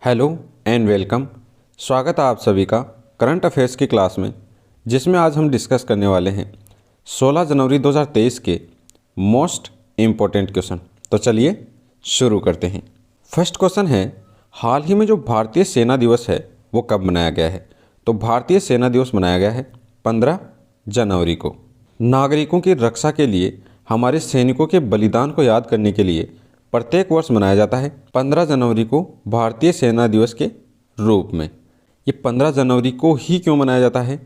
Hello and welcome. स्वागत है आप सभी का करंट अफेयर्स की क्लास में, जिसमें आज हम डिस्कस करने वाले हैं 16 जनवरी 2023 के मोस्ट इम्पोर्टेंट क्वेश्चन। तो चलिए शुरू करते हैं। फर्स्ट क्वेश्चन है, हाल ही में जो भारतीय सेना दिवस है वो कब मनाया गया है? तो भारतीय सेना दिवस मनाया गया है 15 जनवरी को। नागरिकों की रक्षा के लिए हमारे सैनिकों के बलिदान को याद करने के लिए प्रत्येक वर्ष मनाया जाता है 15 जनवरी को भारतीय सेना दिवस के रूप में। ये 15 जनवरी को ही क्यों मनाया जाता है?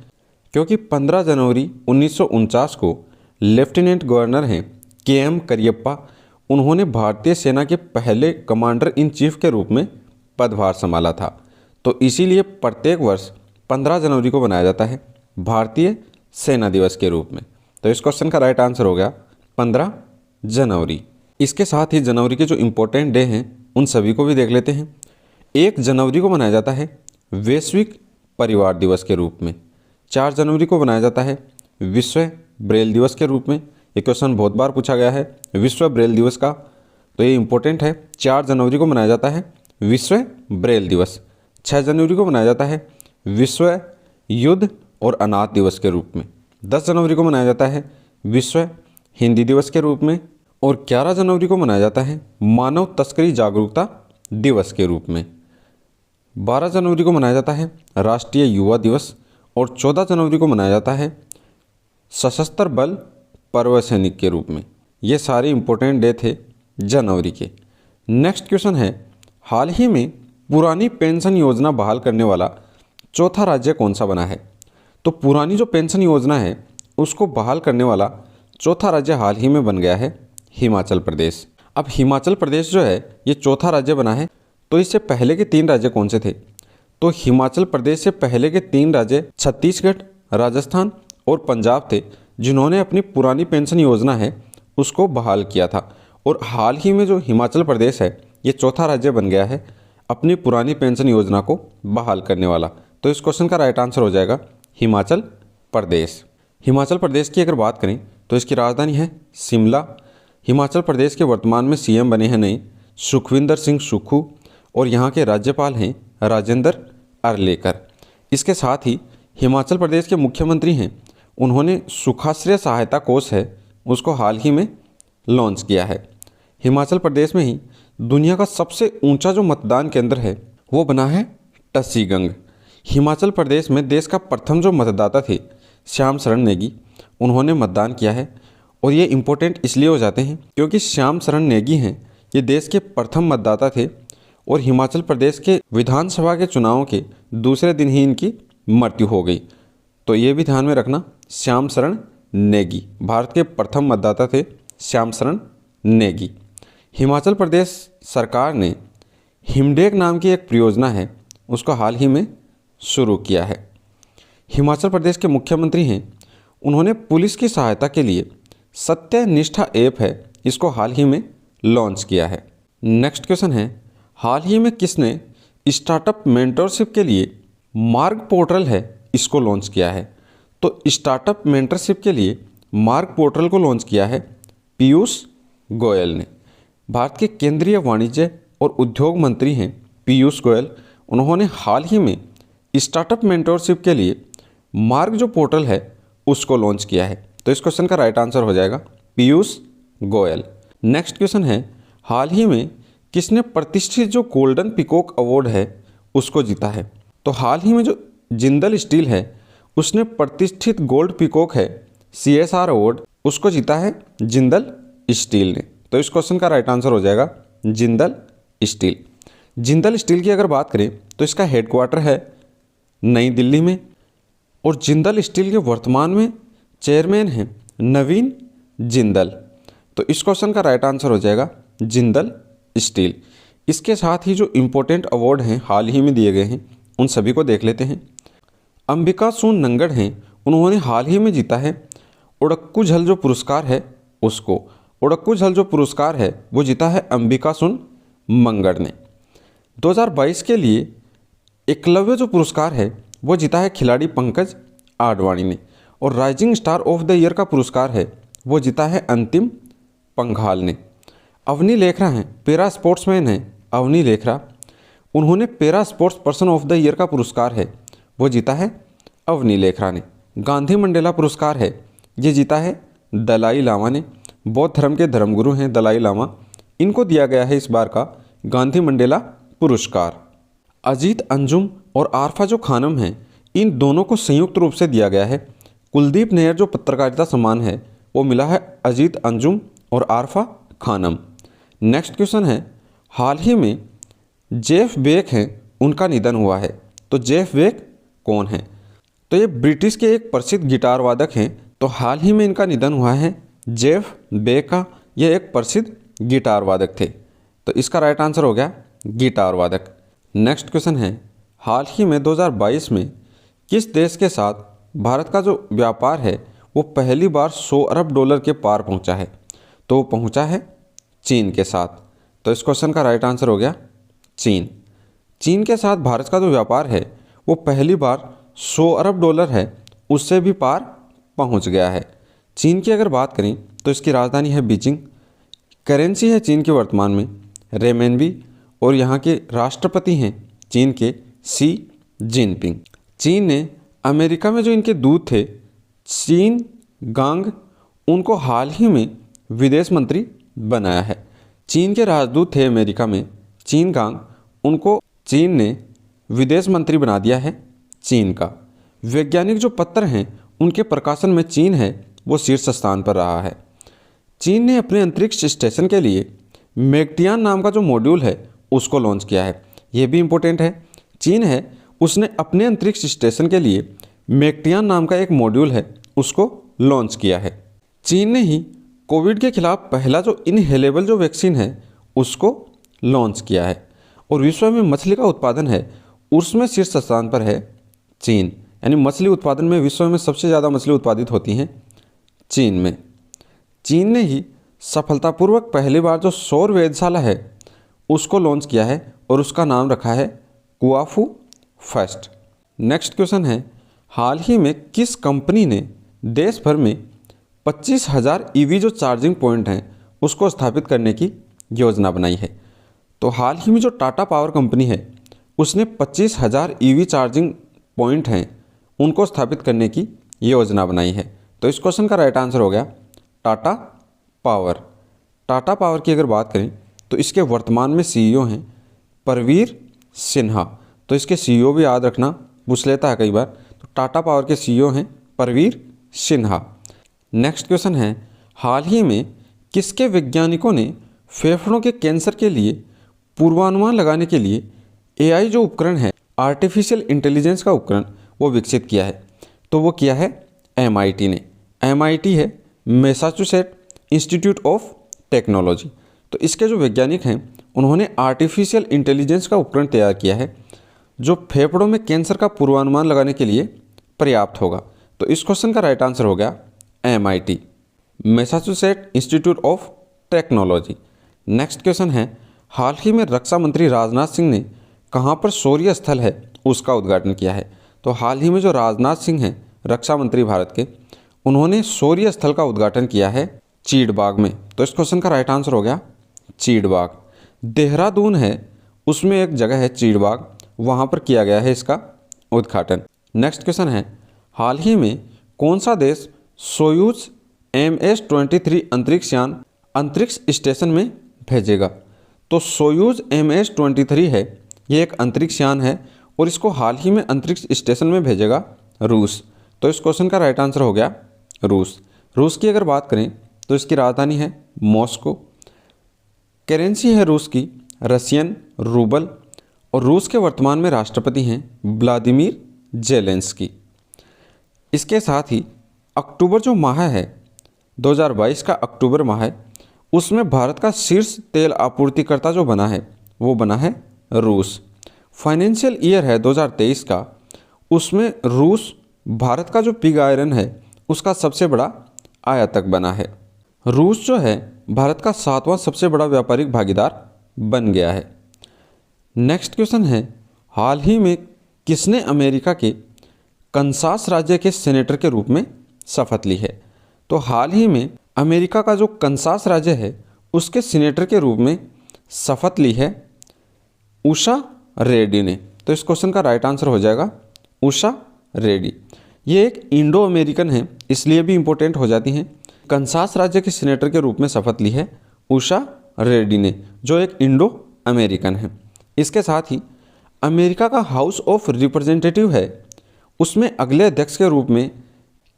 क्योंकि 15 जनवरी 1949 को लेफ्टिनेंट गवर्नर हैं KM करियप्पा, उन्होंने भारतीय सेना के पहले कमांडर इन चीफ के रूप में पदभार संभाला था। तो इसीलिए प्रत्येक वर्ष 15 जनवरी को मनाया जाता है भारतीय सेना दिवस के रूप में। तो इस क्वेश्चन का राइट आंसर हो गया 15 जनवरी। इसके साथ ही जनवरी के जो इम्पोर्टेंट डे हैं उन सभी को भी देख लेते हैं। 1 जनवरी को मनाया जाता है वैश्विक परिवार दिवस के रूप में। 4 जनवरी को मनाया जाता है विश्व ब्रेल दिवस के रूप में। ये क्वेश्चन बहुत बार पूछा गया है विश्व ब्रेल दिवस का, तो ये इम्पोर्टेंट है। 4 जनवरी को मनाया जाता है विश्व ब्रेल दिवस। 6 जनवरी को मनाया जाता है विश्व युद्ध और अनाथ दिवस के रूप में। 10 जनवरी को मनाया जाता है विश्व हिंदी दिवस के रूप में। और 11 जनवरी को मनाया जाता है मानव तस्करी जागरूकता दिवस के रूप में। 12 जनवरी को मनाया जाता है राष्ट्रीय युवा दिवस। और 14 जनवरी को मनाया जाता है सशस्त्र बल पर्व सैनिक के रूप में। ये सारे इंपॉर्टेंट डे थे जनवरी के। नेक्स्ट क्वेश्चन है, हाल ही में पुरानी पेंशन योजना बहाल करने वाला चौथा राज्य कौन सा बना है? तो पुरानी जो पेंशन योजना है उसको बहाल करने वाला चौथा राज्य हाल ही में बन गया है हिमाचल प्रदेश। अब हिमाचल प्रदेश जो है ये चौथा राज्य बना है। तो इससे पहले के 3 राज्य कौन से थे? तो हिमाचल प्रदेश से पहले के 3 राज्य छत्तीसगढ़, राजस्थान और पंजाब थे, जिन्होंने अपनी पुरानी पेंशन योजना है उसको बहाल किया था। और हाल ही में जो हिमाचल प्रदेश है ये चौथा राज्य बन गया है अपनी पुरानी पेंशन योजना को बहाल करने वाला। तो इस क्वेश्चन का राइट आंसर हो जाएगा हिमाचल प्रदेश। हिमाचल प्रदेश की अगर बात करें तो इसकी राजधानी है शिमला। हिमाचल प्रदेश के वर्तमान में CM बने हैं नए सुखविंदर सिंह सुक्खू, और यहाँ के राज्यपाल हैं राजेंद्र अर्लेकर। इसके साथ ही हिमाचल प्रदेश के मुख्यमंत्री हैं, उन्होंने सुखाश्रय सहायता कोष है उसको हाल ही में लॉन्च किया है। हिमाचल प्रदेश में ही दुनिया का सबसे ऊंचा जो मतदान केंद्र है वो बना है टसीगंग। हिमाचल प्रदेश में देश का प्रथम जो मतदाता थे श्याम शरण नेगी, उन्होंने मतदान किया है। और ये इम्पोर्टेंट इसलिए हो जाते हैं क्योंकि श्याम शरण नेगी हैं ये देश के प्रथम मतदाता थे, और हिमाचल प्रदेश के विधानसभा के चुनावों के दूसरे दिन ही इनकी मृत्यु हो गई। तो ये भी ध्यान में रखना, श्याम शरण नेगी भारत के प्रथम मतदाता थे, श्याम शरण नेगी। हिमाचल प्रदेश सरकार ने हिमडेग नाम की एक परियोजना है उसको हाल ही में शुरू किया है। हिमाचल प्रदेश के मुख्यमंत्री हैं, उन्होंने पुलिस की सहायता के लिए सत्यनिष्ठा ऐप है इसको हाल ही में लॉन्च किया है। नेक्स्ट क्वेश्चन है, हाल ही में किसने स्टार्टअप मेंटरशिप के लिए मार्ग पोर्टल है इसको लॉन्च किया है? तो स्टार्टअप मेंटरशिप के लिए मार्ग पोर्टल को लॉन्च किया है पीयूष गोयल ने। भारत के केंद्रीय वाणिज्य और उद्योग मंत्री हैं पीयूष गोयल, उन्होंने हाल ही में स्टार्टअप मेंटरशिप के लिए मार्ग जो पोर्टल है उसको लॉन्च किया है। तो इस क्वेश्चन का राइट आंसर हो जाएगा पीयूष गोयल। नेक्स्ट क्वेश्चन है, हाल ही में किसने प्रतिष्ठित जो गोल्डन पीकॉक अवार्ड है उसको जीता है? तो हाल ही में जो जिंदल स्टील है उसने प्रतिष्ठित गोल्ड पीकॉक है CSR अवार्ड उसको जीता है जिंदल स्टील ने। तो इस क्वेश्चन का राइट आंसर हो जाएगा जिंदल स्टील। जिंदल स्टील की अगर बात करें तो इसका हेडक्वार्टर है नई दिल्ली में, और जिंदल स्टील के वर्तमान में चेयरमैन हैं नवीन जिंदल। तो इस क्वेश्चन का राइट आंसर हो जाएगा जिंदल स्टील। इसके साथ ही जो इम्पोर्टेंट अवार्ड हैं हाल ही में दिए गए हैं उन सभी को देख लेते हैं। अंबिका सुन नंगड़ हैं, उन्होंने हाल ही में जीता है ओडक्कू झल जो पुरस्कार है उसको। ओडक्कू झल जो पुरस्कार है वो जीता है अंबिका सुन मंगड़ ने। 2022 के लिए एकलव्य जो पुरस्कार है वो जीता है खिलाड़ी पंकज आडवाणी ने। और rising star of the year का पुरस्कार है वो जीता है अंतिम पंघाल ने। अवनी लेखरा हैं, पैरा स्पोर्ट्समैन हैं अवनी लेखरा, उन्होंने para sports person of the year का पुरस्कार है वो जीता है अवनी लेखरा ने। गांधी मंडेला पुरस्कार है ये जीता है दलाई लामा ने। बौद्ध धर्म के धर्मगुरु हैं दलाई लामा, इनको दिया गया है इस बार का गांधी मंडेला पुरस्कार। अजीत अंजुम और आरफा जो खानम हैं, इन दोनों को संयुक्त रूप से दिया गया है। कुलदीप नैयर जो पत्रकारिता सम्मान है वो मिला है अजीत अंजुम और आरफा खानम। नेक्स्ट क्वेश्चन है, हाल ही में जेफ बेक हैं उनका निधन हुआ है। तो जेफ बेक कौन है? तो ये ब्रिटिश के एक प्रसिद्ध गिटार वादक हैं। तो हाल ही में इनका निधन हुआ है जेफ बेक का। यह एक प्रसिद्ध गिटार वादक थे। तो इसका राइट आंसर हो गया गिटार वादक। नेक्स्ट क्वेश्चन है, हाल ही में 2022 में किस देश के साथ भारत का जो व्यापार है वो पहली बार 100 अरब डॉलर के पार पहुंचा है? तो वो पहुंचा है चीन के साथ। तो इस क्वेश्चन का राइट आंसर हो गया चीन। चीन के साथ भारत का जो व्यापार है वो पहली बार 100 अरब डॉलर है उससे भी पार पहुंच गया है। चीन की अगर बात करें तो इसकी राजधानी है बीजिंग। करेंसी है चीन की वर्तमान में रेमेनबी, और यहाँ के राष्ट्रपति हैं चीन के शी जिनपिंग। चीन ने अमेरिका में जो इनके दूत थे चीन गांग, उनको हाल ही में विदेश मंत्री बनाया है। चीन के राजदूत थे अमेरिका में चीन गांग, उनको चीन ने विदेश मंत्री बना दिया है चीन का। वैज्ञानिक जो पत्र हैं उनके प्रकाशन में चीन है वो शीर्ष स्थान पर रहा है। चीन ने अपने अंतरिक्ष स्टेशन के लिए मैगटियान नाम का जो मॉड्यूल है उसको लॉन्च किया है। ये भी इम्पोर्टेंट है। चीन है उसने अपने अंतरिक्ष स्टेशन के लिए मैगटियान नाम का एक मॉड्यूल है उसको लॉन्च किया है। चीन ने ही कोविड के खिलाफ पहला जो इनहेलेबल जो वैक्सीन है उसको लॉन्च किया है। और विश्व में मछली का उत्पादन है उसमें शीर्ष स्थान पर है चीन, यानी मछली उत्पादन में विश्व में सबसे ज़्यादा मछली उत्पादित होती हैं चीन में। चीन ने ही सफलतापूर्वक पहली बार जो सौर वेधशाला है उसको लॉन्च किया है और उसका नाम रखा है कुआफू फर्स्ट। नेक्स्ट क्वेश्चन है, हाल ही में किस कंपनी ने देश भर में 25,000 ईवी जो चार्जिंग पॉइंट हैं उसको स्थापित करने की योजना बनाई है? तो हाल ही में जो टाटा पावर कंपनी है उसने 25,000 ईवी चार्जिंग पॉइंट हैं उनको स्थापित करने की योजना बनाई है। तो इस क्वेश्चन का राइट आंसर हो गया टाटा पावर। टाटा पावर की अगर बात करें तो इसके वर्तमान में सीईओ हैं परवीर सिन्हा। तो इसके सीईओ भी याद रखना, पूछ लेता है कई बार। तो टाटा पावर के सीईओ हैं परवीर सिन्हा। नेक्स्ट क्वेश्चन है, हाल ही में किसके वैज्ञानिकों ने फेफड़ों के कैंसर के लिए पूर्वानुमान लगाने के लिए एआई जो उपकरण है आर्टिफिशियल इंटेलिजेंस का उपकरण वो विकसित किया है? तो वो किया है एमआईटी ने। एमआईटी है मैसाचुसेट इंस्टीट्यूट ऑफ टेक्नोलॉजी। तो इसके जो वैज्ञानिक हैं उन्होंने आर्टिफिशियल इंटेलिजेंस का उपकरण तैयार किया है जो फेफड़ों में कैंसर का पूर्वानुमान लगाने के लिए पर्याप्त होगा। तो इस क्वेश्चन का राइट आंसर हो गया MIT Massachusetts institute of technology. Next question है, हाल ही में रक्षा मंत्री राजनाथ सिंह ने कहाँ पर शौर्य स्थल है उसका उद्घाटन किया है? तो हाल ही में जो राजनाथ सिंह हैं रक्षा मंत्री भारत के, उन्होंने शौर्य स्थल का उद्घाटन किया है चीड़बाग में। तो इस क्वेश्चन का राइट आंसर हो गया चीड़बाग। देहरादून है उसमें एक जगह है चीड़बाग, वहाँ पर किया गया है इसका उद्घाटन। नेक्स्ट क्वेश्चन है, हाल ही में कौन सा देश सोयूज MS-23 अंतरिक्ष यान अंतरिक्ष स्टेशन में भेजेगा? तो सोयूज MS-23 है ये एक अंतरिक्ष यान है और इसको हाल ही में अंतरिक्ष स्टेशन में भेजेगा रूस। तो इस क्वेश्चन का राइट आंसर हो गया रूस। रूस की अगर बात करें तो इसकी राजधानी है मॉस्को। करेंसी है रूस की रशियन रूबल, और रूस के वर्तमान में राष्ट्रपति हैं व्लादिमीर जेलेंस्की। इसके साथ ही अक्टूबर जो माह है 2022 का अक्टूबर माह है उसमें भारत का शीर्ष तेल आपूर्तिकर्ता जो बना है वो बना है रूस। फाइनेंशियल ईयर है 2023 का, उसमें रूस भारत का जो पिग आयरन है उसका सबसे बड़ा आयातक बना है। रूस जो है भारत का 7वां सबसे बड़ा व्यापारिक भागीदार बन गया है। नेक्स्ट क्वेश्चन है, हाल ही में किसने अमेरिका के कंसास राज्य के सेनेटर के रूप में शपथ ली है? तो हाल ही में अमेरिका का जो कंसास राज्य है उसके सीनेटर के रूप में शपथ ली है उषा रेड्डी ने। तो इस क्वेश्चन का राइट आंसर हो जाएगा उषा रेड्डी। ये एक इंडो अमेरिकन है, इसलिए भी इम्पोर्टेंट हो जाती हैं। कंसास राज्य के सीनेटर के रूप में शपथ ली है उषा रेड्डी ने, जो एक इंडो अमेरिकन है। इसके साथ ही अमेरिका का हाउस ऑफ रिप्रेजेंटेटिव है, उसमें अगले अध्यक्ष के रूप में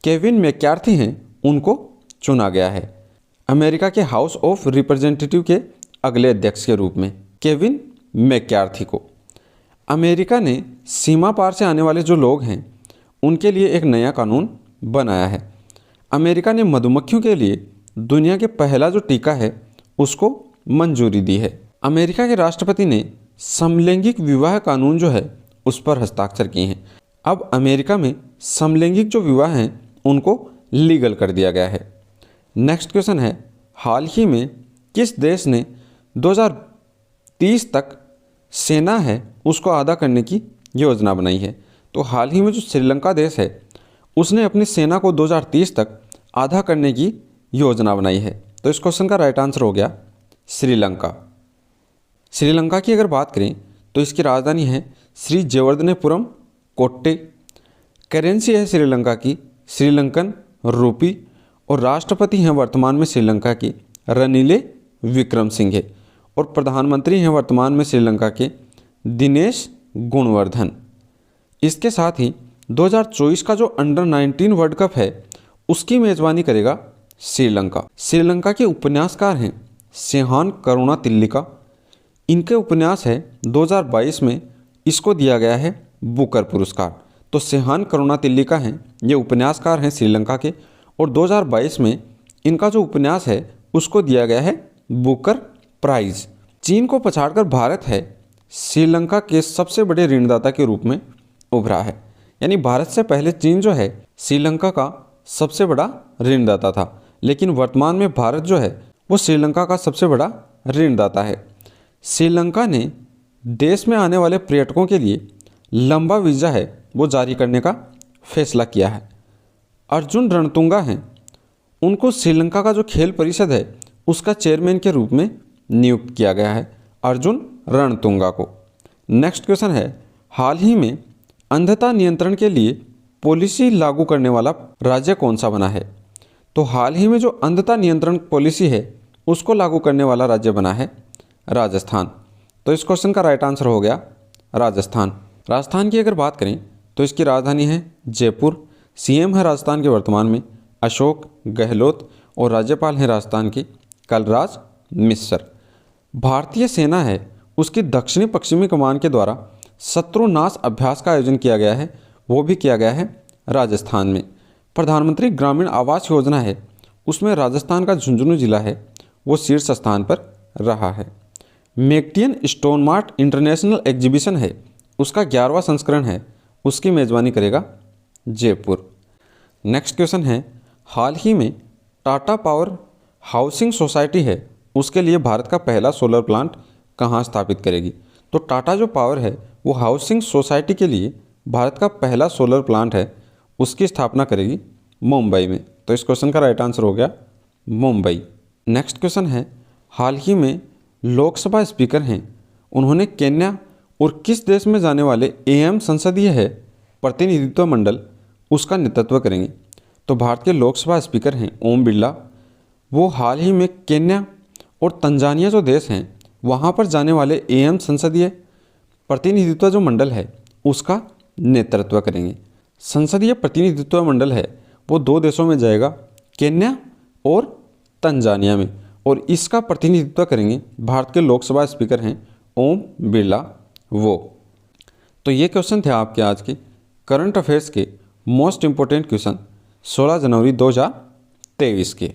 केविन मैकार्थी हैं, उनको चुना गया है। अमेरिका के हाउस ऑफ रिप्रेजेंटेटिव के अगले अध्यक्ष के रूप में केविन मैकार्थी को। अमेरिका ने सीमा पार से आने वाले जो लोग हैं उनके लिए एक नया कानून बनाया है। अमेरिका ने मधुमक्खियों के लिए दुनिया के पहला जो टीका है उसको मंजूरी दी है। अमेरिका के राष्ट्रपति ने समलैंगिक विवाह कानून जो है उस पर हस्ताक्षर किए हैं। अब अमेरिका में समलैंगिक जो विवाह हैं उनको लीगल कर दिया गया है। नेक्स्ट क्वेश्चन है, हाल ही में किस देश ने 2030 तक सेना है उसको आधा करने की योजना बनाई है? तो हाल ही में जो श्रीलंका देश है उसने अपनी सेना को 2030 तक आधा करने की योजना बनाई है। तो इस क्वेश्चन का राइट आंसर हो गया श्रीलंका। श्रीलंका की अगर बात करें तो इसकी राजधानी है श्री जयवर्धनेपुरम कोट्टे। करेंसी है श्रीलंका की श्रीलंकन रूपी, और राष्ट्रपति हैं वर्तमान में श्रीलंका की रनिले विक्रमसिंघे, और प्रधानमंत्री हैं वर्तमान में श्रीलंका के दिनेश गुणवर्धन। इसके साथ ही 2024 का जो अंडर 19 वर्ल्ड कप है उसकी मेज़बानी करेगा श्रीलंका। श्रीलंका के उपन्यासकार हैं सेहान करुणातिलका। इनके उपन्यास है 2022 में इसको दिया गया है बुकर पुरस्कार। तो सेहान करुणातिलका हैं, ये उपन्यासकार हैं श्रीलंका के, और 2022 में इनका जो उपन्यास है उसको दिया गया है बुकर प्राइज़। चीन को पछाड़कर भारत है श्रीलंका के सबसे बड़े ऋणदाता के रूप में उभरा है। यानी भारत से पहले चीन जो है श्रीलंका का सबसे बड़ा ऋणदाता था, लेकिन वर्तमान में भारत जो है वो श्रीलंका का सबसे बड़ा ऋणदाता है। श्रीलंका ने देश में आने वाले पर्यटकों के लिए लंबा वीज़ा है वो जारी करने का फैसला किया है। अर्जुन रणतुंगा हैं, उनको श्रीलंका का जो खेल परिषद है उसका चेयरमैन के रूप में नियुक्त किया गया है, अर्जुन रणतुंगा को। नेक्स्ट क्वेश्चन है, हाल ही में अंधता नियंत्रण के लिए पॉलिसी लागू करने वाला राज्य कौन सा बना है? तो हाल ही में जो अंधता नियंत्रण पॉलिसी है उसको लागू करने वाला राज्य बना है राजस्थान। तो इस क्वेश्चन का राइट आंसर हो गया राजस्थान। राजस्थान की अगर बात करें तो इसकी राजधानी है जयपुर। सीएम है राजस्थान के वर्तमान में अशोक गहलोत, और राज्यपाल हैं राजस्थान की कलराज मिश्र। भारतीय सेना है उसकी दक्षिणी पश्चिमी कमान के द्वारा शत्रुनाश अभ्यास का आयोजन किया गया है, वो भी किया गया है राजस्थान में। प्रधानमंत्री ग्रामीण आवास योजना है उसमें राजस्थान का झुंझुनू जिला है वो शीर्ष स्थान पर रहा है। मैक्टियन स्टोन मार्ट इंटरनेशनल एग्जीबिशन है उसका 11वां संस्करण है, उसकी मेज़बानी करेगा जयपुर। नेक्स्ट क्वेश्चन है, हाल ही में टाटा पावर हाउसिंग सोसाइटी है उसके लिए भारत का पहला सोलर प्लांट कहाँ स्थापित करेगी? तो टाटा जो पावर है वो हाउसिंग सोसाइटी के लिए भारत का पहला सोलर प्लांट है उसकी स्थापना करेगी मुंबई में। तो इस क्वेश्चन का राइट आंसर हो गया मुंबई। नेक्स्ट क्वेश्चन है, हाल ही में लोकसभा स्पीकर हैं उन्होंने केन्या और किस देश में जाने वाले एएम संसदीय है प्रतिनिधित्व मंडल उसका नेतृत्व करेंगे? तो भारत के लोकसभा स्पीकर हैं ओम बिरला, वो हाल ही में केन्या और तंजानिया जो देश हैं वहाँ पर जाने वाले एएम संसदीय प्रतिनिधित्व जो मंडल है उसका नेतृत्व करेंगे। संसदीय प्रतिनिधित्व मंडल है वो 2 देशों में जाएगा, केन्या और तंजानिया में, और इसका प्रतिनिधित्व करेंगे भारत के लोकसभा स्पीकर हैं ओम बिरला वो। तो ये क्वेश्चन थे आपके आज के करंट अफेयर्स के मोस्ट इम्पोर्टेंट क्वेश्चन 16 जनवरी 2023 के।